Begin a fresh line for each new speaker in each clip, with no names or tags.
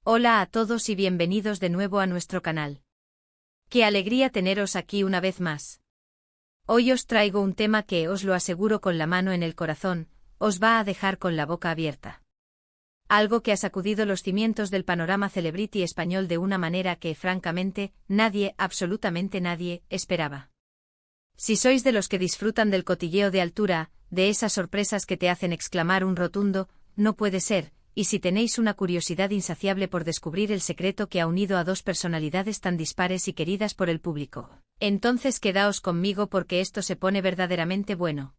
Hola a todos y bienvenidos de nuevo a nuestro canal. Qué alegría teneros aquí una vez más. Hoy os traigo un tema que, os lo aseguro con la mano en el corazón, os va a dejar con la boca abierta. Algo que ha sacudido los cimientos del panorama celebrity español de una manera que, francamente, nadie, absolutamente nadie, esperaba. Si sois de los que disfrutan del cotilleo de altura, de esas sorpresas que te hacen exclamar un rotundo, no puede ser, y si tenéis una curiosidad insaciable por descubrir el secreto que ha unido a dos personalidades tan dispares y queridas por el público, entonces quedaos conmigo porque esto se pone verdaderamente bueno.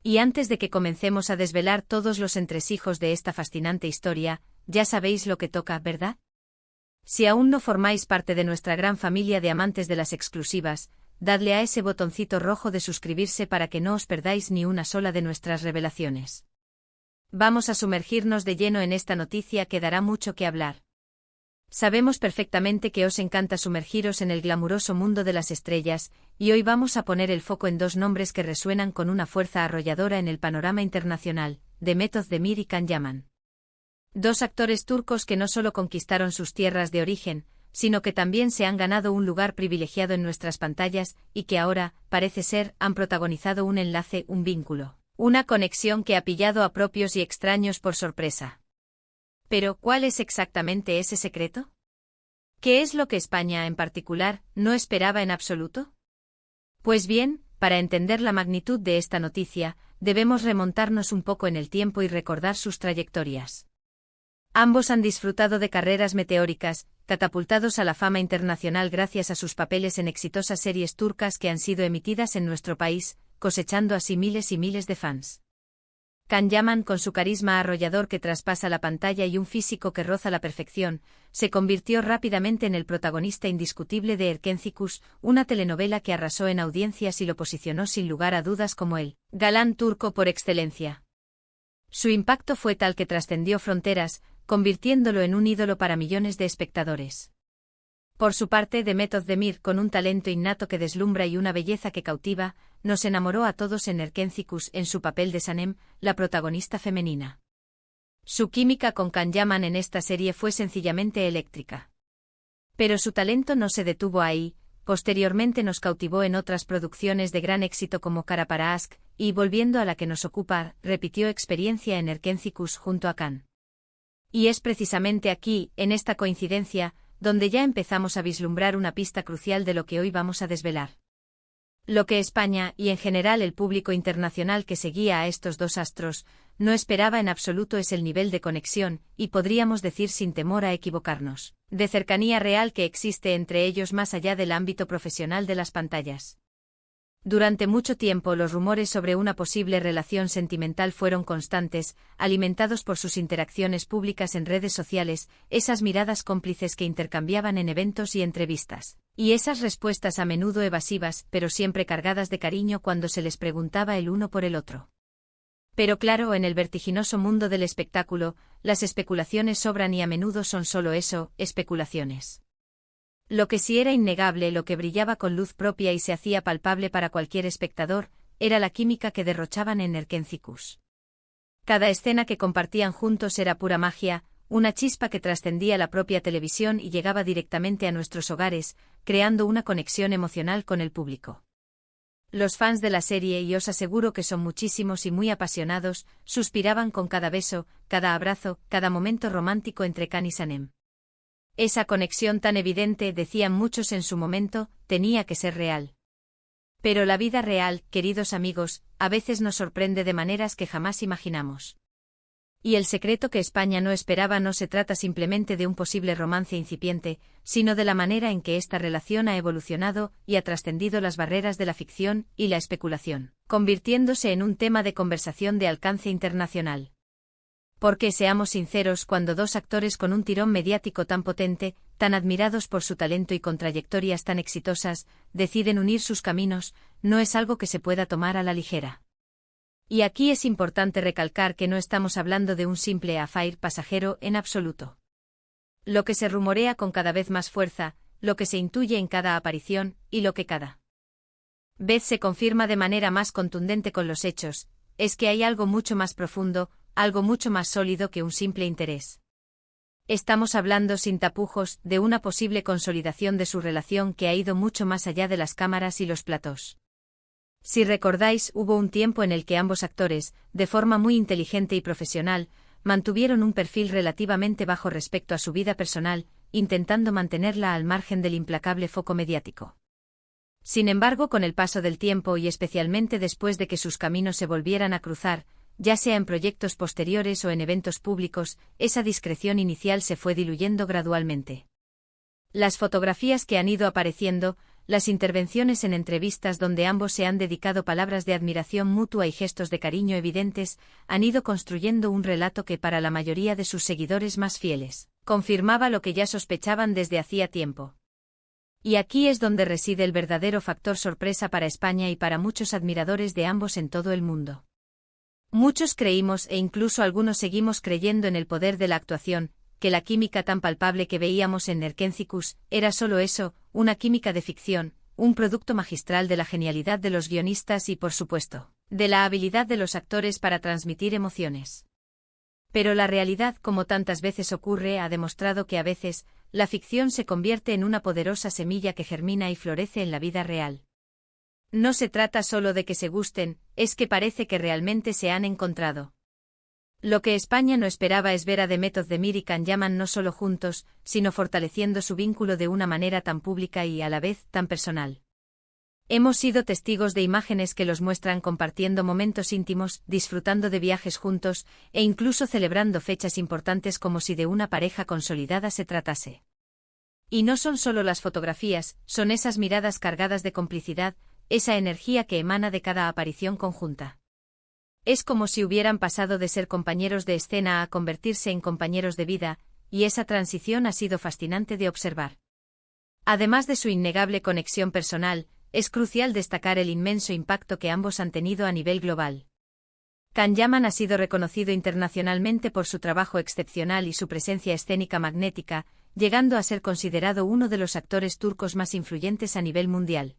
Y antes de que comencemos a desvelar todos los entresijos de esta fascinante historia, ya sabéis lo que toca, ¿verdad? Si aún no formáis parte de nuestra gran familia de amantes de las exclusivas, dadle a ese botoncito rojo de suscribirse para que no os perdáis ni una sola de nuestras revelaciones. Vamos a sumergirnos de lleno en esta noticia que dará mucho que hablar. Sabemos perfectamente que os encanta sumergiros en el glamuroso mundo de las estrellas, y hoy vamos a poner el foco en dos nombres que resuenan con una fuerza arrolladora en el panorama internacional, Demet Özdemir y Can Yaman. Dos actores turcos que no solo conquistaron sus tierras de origen, sino que también se han ganado un lugar privilegiado en nuestras pantallas, y que ahora, parece ser, han protagonizado un enlace, un vínculo. Una conexión que ha pillado a propios y extraños por sorpresa. Pero, ¿cuál es exactamente ese secreto? ¿Qué es lo que España, en particular, no esperaba en absoluto? Pues bien, para entender la magnitud de esta noticia, debemos remontarnos un poco en el tiempo y recordar sus trayectorias. Ambos han disfrutado de carreras meteóricas, catapultados a la fama internacional gracias a sus papeles en exitosas series turcas que han sido emitidas en nuestro país, cosechando así miles y miles de fans. Can Yaman, con su carisma arrollador que traspasa la pantalla y un físico que roza la perfección, se convirtió rápidamente en el protagonista indiscutible de Erkencikus, una telenovela que arrasó en audiencias y lo posicionó sin lugar a dudas como el galán turco por excelencia. Su impacto fue tal que trascendió fronteras, convirtiéndolo en un ídolo para millones de espectadores. Por su parte, Demet Özdemir, con un talento innato que deslumbra y una belleza que cautiva, nos enamoró a todos en Erkencikus en su papel de Sanem, la protagonista femenina. Su química con Can Yaman en esta serie fue sencillamente eléctrica. Pero su talento no se detuvo ahí, posteriormente nos cautivó en otras producciones de gran éxito como Kara para Aşk, y volviendo a la que nos ocupa, repitió experiencia en Erkencikus junto a Can. Y es precisamente aquí, en esta coincidencia, donde ya empezamos a vislumbrar una pista crucial de lo que hoy vamos a desvelar. Lo que España, y en general el público internacional que seguía a estos dos astros, no esperaba en absoluto es el nivel de conexión, y podríamos decir sin temor a equivocarnos, de cercanía real que existe entre ellos más allá del ámbito profesional de las pantallas. Durante mucho tiempo los rumores sobre una posible relación sentimental fueron constantes, alimentados por sus interacciones públicas en redes sociales, esas miradas cómplices que intercambiaban en eventos y entrevistas, y esas respuestas a menudo evasivas, pero siempre cargadas de cariño cuando se les preguntaba el uno por el otro. Pero claro, en el vertiginoso mundo del espectáculo, las especulaciones sobran y a menudo son solo eso, especulaciones. Lo que sí era innegable, lo que brillaba con luz propia y se hacía palpable para cualquier espectador, era la química que derrochaban en Erkencikus. Cada escena que compartían juntos era pura magia, una chispa que trascendía la propia televisión y llegaba directamente a nuestros hogares, creando una conexión emocional con el público. Los fans de la serie, y os aseguro que son muchísimos y muy apasionados, suspiraban con cada beso, cada abrazo, cada momento romántico entre Can y Sanem. Esa conexión tan evidente, decían muchos en su momento, tenía que ser real. Pero la vida real, queridos amigos, a veces nos sorprende de maneras que jamás imaginamos. Y el secreto que España no esperaba no se trata simplemente de un posible romance incipiente, sino de la manera en que esta relación ha evolucionado y ha trascendido las barreras de la ficción y la especulación, convirtiéndose en un tema de conversación de alcance internacional. Porque, seamos sinceros, cuando dos actores con un tirón mediático tan potente, tan admirados por su talento y con trayectorias tan exitosas, deciden unir sus caminos, no es algo que se pueda tomar a la ligera. Y aquí es importante recalcar que no estamos hablando de un simple affair pasajero en absoluto. Lo que se rumorea con cada vez más fuerza, lo que se intuye en cada aparición, y lo que cada vez se confirma de manera más contundente con los hechos, es que hay algo mucho más profundo, algo mucho más sólido que un simple interés. Estamos hablando sin tapujos de una posible consolidación de su relación que ha ido mucho más allá de las cámaras y los platós. Si recordáis, hubo un tiempo en el que ambos actores, de forma muy inteligente y profesional, mantuvieron un perfil relativamente bajo respecto a su vida personal, intentando mantenerla al margen del implacable foco mediático. Sin embargo, con el paso del tiempo y especialmente después de que sus caminos se volvieran a cruzar, ya sea en proyectos posteriores o en eventos públicos, esa discreción inicial se fue diluyendo gradualmente. Las fotografías que han ido apareciendo, las intervenciones en entrevistas donde ambos se han dedicado palabras de admiración mutua y gestos de cariño evidentes, han ido construyendo un relato que para la mayoría de sus seguidores más fieles, confirmaba lo que ya sospechaban desde hacía tiempo. Y aquí es donde reside el verdadero factor sorpresa para España y para muchos admiradores de ambos en todo el mundo. Muchos creímos e incluso algunos seguimos creyendo en el poder de la actuación, que la química tan palpable que veíamos en Erkénzicus era solo eso, una química de ficción, un producto magistral de la genialidad de los guionistas y, por supuesto, de la habilidad de los actores para transmitir emociones. Pero la realidad, como tantas veces ocurre, ha demostrado que a veces, la ficción se convierte en una poderosa semilla que germina y florece en la vida real. No se trata solo de que se gusten, es que parece que realmente se han encontrado. Lo que España no esperaba es ver a The Method de Mir y Can Yaman no solo juntos, sino fortaleciendo su vínculo de una manera tan pública y a la vez tan personal. Hemos sido testigos de imágenes que los muestran compartiendo momentos íntimos, disfrutando de viajes juntos, e incluso celebrando fechas importantes como si de una pareja consolidada se tratase. Y no son solo las fotografías, son esas miradas cargadas de complicidad, esa energía que emana de cada aparición conjunta. Es como si hubieran pasado de ser compañeros de escena a convertirse en compañeros de vida, y esa transición ha sido fascinante de observar. Además de su innegable conexión personal, es crucial destacar el inmenso impacto que ambos han tenido a nivel global. Can Yaman ha sido reconocido internacionalmente por su trabajo excepcional y su presencia escénica magnética, llegando a ser considerado uno de los actores turcos más influyentes a nivel mundial.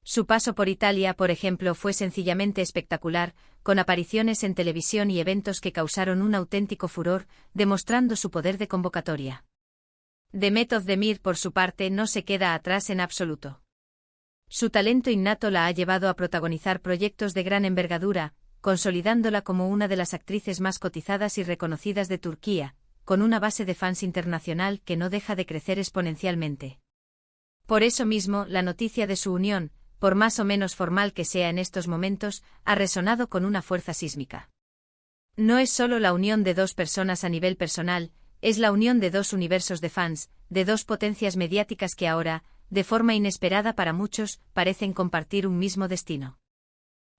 Su paso por Italia, por ejemplo, fue sencillamente espectacular, con apariciones en televisión y eventos que causaron un auténtico furor, demostrando su poder de convocatoria. The Method de Mir, por su parte, no se queda atrás en absoluto. Su talento innato la ha llevado a protagonizar proyectos de gran envergadura, consolidándola como una de las actrices más cotizadas y reconocidas de Turquía, con una base de fans internacional que no deja de crecer exponencialmente. Por eso mismo, la noticia de su unión, por más o menos formal que sea en estos momentos, ha resonado con una fuerza sísmica. No es solo la unión de dos personas a nivel personal, es la unión de dos universos de fans, de dos potencias mediáticas que ahora, de forma inesperada para muchos, parecen compartir un mismo destino.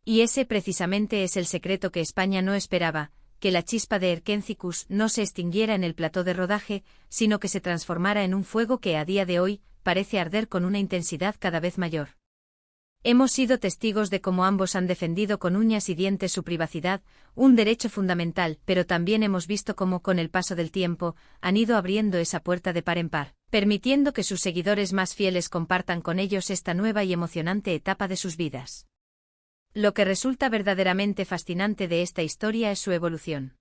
Y ese precisamente es el secreto que España no esperaba, que la chispa de Erkénzicus no se extinguiera en el plató de rodaje, sino que se transformara en un fuego que a día de hoy, parece arder con una intensidad cada vez mayor. Hemos sido testigos de cómo ambos han defendido con uñas y dientes su privacidad, un derecho fundamental, pero también hemos visto cómo con el paso del tiempo, han ido abriendo esa puerta de par en par, permitiendo que sus seguidores más fieles compartan con ellos esta nueva y emocionante etapa de sus vidas. Lo que resulta verdaderamente fascinante de esta historia es su evolución.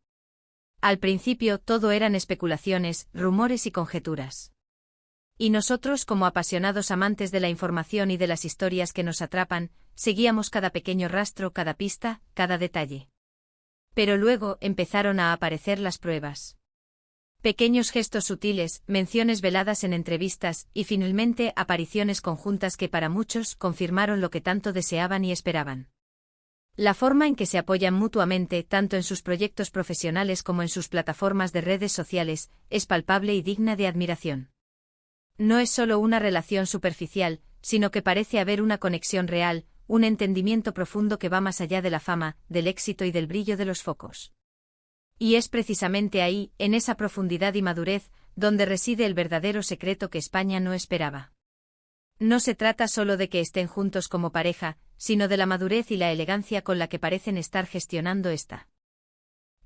Al principio todo eran especulaciones, rumores y conjeturas. Y nosotros, como apasionados amantes de la información y de las historias que nos atrapan, seguíamos cada pequeño rastro, cada pista, cada detalle. Pero luego empezaron a aparecer las pruebas. Pequeños gestos sutiles, menciones veladas en entrevistas y finalmente apariciones conjuntas que para muchos confirmaron lo que tanto deseaban y esperaban. La forma en que se apoyan mutuamente, tanto en sus proyectos profesionales como en sus plataformas de redes sociales, es palpable y digna de admiración. No es solo una relación superficial, sino que parece haber una conexión real, un entendimiento profundo que va más allá de la fama, del éxito y del brillo de los focos. Y es precisamente ahí, en esa profundidad y madurez, donde reside el verdadero secreto que España no esperaba. No se trata solo de que estén juntos como pareja, sino de la madurez y la elegancia con la que parecen estar gestionando esta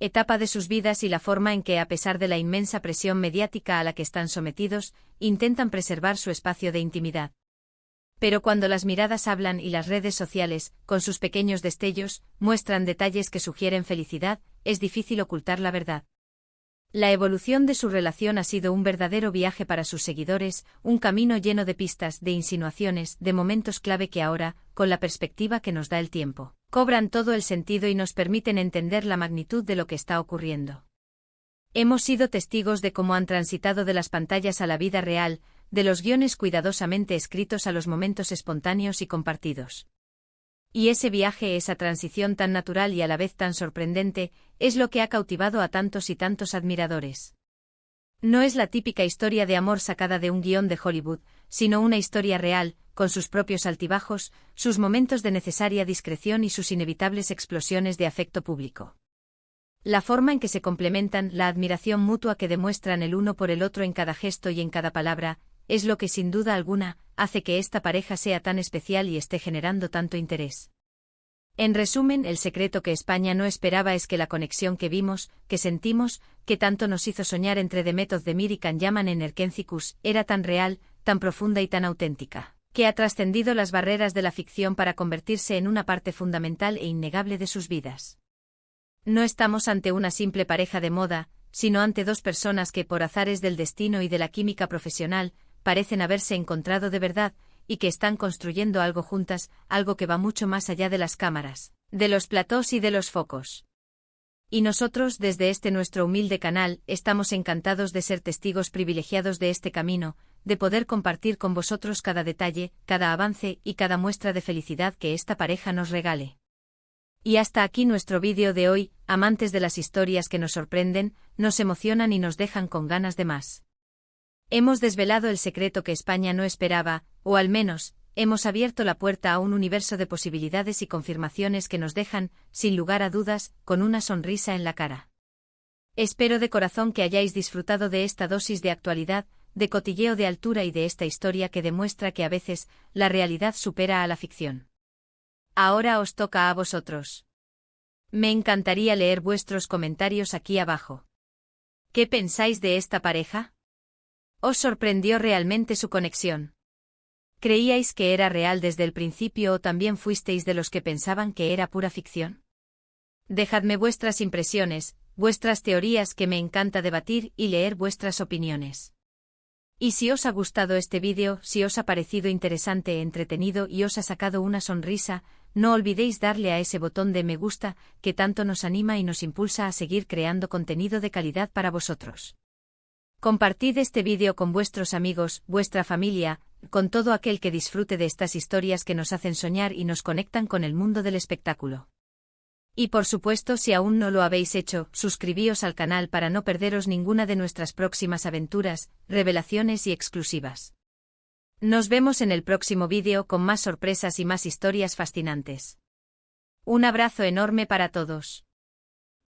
etapa de sus vidas y la forma en que, a pesar de la inmensa presión mediática a la que están sometidos, intentan preservar su espacio de intimidad. Pero cuando las miradas hablan y las redes sociales, con sus pequeños destellos, muestran detalles que sugieren felicidad, es difícil ocultar la verdad. La evolución de su relación ha sido un verdadero viaje para sus seguidores, un camino lleno de pistas, de insinuaciones, de momentos clave que ahora, con la perspectiva que nos da el tiempo, cobran todo el sentido y nos permiten entender la magnitud de lo que está ocurriendo. Hemos sido testigos de cómo han transitado de las pantallas a la vida real, de los guiones cuidadosamente escritos a los momentos espontáneos y compartidos. Y ese viaje, esa transición tan natural y a la vez tan sorprendente, es lo que ha cautivado a tantos y tantos admiradores. No es la típica historia de amor sacada de un guión de Hollywood, sino una historia real, con sus propios altibajos, sus momentos de necesaria discreción y sus inevitables explosiones de afecto público. La forma en que se complementan, la admiración mutua que demuestran el uno por el otro en cada gesto y en cada palabra, es lo que sin duda alguna hace que esta pareja sea tan especial y esté generando tanto interés. En resumen, el secreto que España no esperaba es que la conexión que vimos, que sentimos, que tanto nos hizo soñar entre The Method de Mir y Can Yaman en Erkencicus, era tan real, tan profunda y tan auténtica, que ha trascendido las barreras de la ficción para convertirse en una parte fundamental e innegable de sus vidas. No estamos ante una simple pareja de moda, sino ante dos personas que, por azares del destino y de la química profesional, parecen haberse encontrado de verdad, y que están construyendo algo juntas, algo que va mucho más allá de las cámaras, de los platós y de los focos. Y nosotros, desde este nuestro humilde canal, estamos encantados de ser testigos privilegiados de este camino, de poder compartir con vosotros cada detalle, cada avance y cada muestra de felicidad que esta pareja nos regale. Y hasta aquí nuestro vídeo de hoy, amantes de las historias que nos sorprenden, nos emocionan y nos dejan con ganas de más. Hemos desvelado el secreto que España no esperaba, o al menos, hemos abierto la puerta a un universo de posibilidades y confirmaciones que nos dejan, sin lugar a dudas, con una sonrisa en la cara. Espero de corazón que hayáis disfrutado de esta dosis de actualidad, de cotilleo de altura y de esta historia que demuestra que a veces, la realidad supera a la ficción. Ahora os toca a vosotros. Me encantaría leer vuestros comentarios aquí abajo. ¿Qué pensáis de esta pareja? ¿Os sorprendió realmente su conexión? ¿Creíais que era real desde el principio o también fuisteis de los que pensaban que era pura ficción? Dejadme vuestras impresiones, vuestras teorías, que me encanta debatir y leer vuestras opiniones. Y si os ha gustado este vídeo, si os ha parecido interesante e entretenido y os ha sacado una sonrisa, no olvidéis darle a ese botón de me gusta, que tanto nos anima y nos impulsa a seguir creando contenido de calidad para vosotros. Compartid este vídeo con vuestros amigos, vuestra familia, con todo aquel que disfrute de estas historias que nos hacen soñar y nos conectan con el mundo del espectáculo. Y por supuesto, si aún no lo habéis hecho, suscribíos al canal para no perderos ninguna de nuestras próximas aventuras, revelaciones y exclusivas. Nos vemos en el próximo vídeo con más sorpresas y más historias fascinantes. Un abrazo enorme para todos.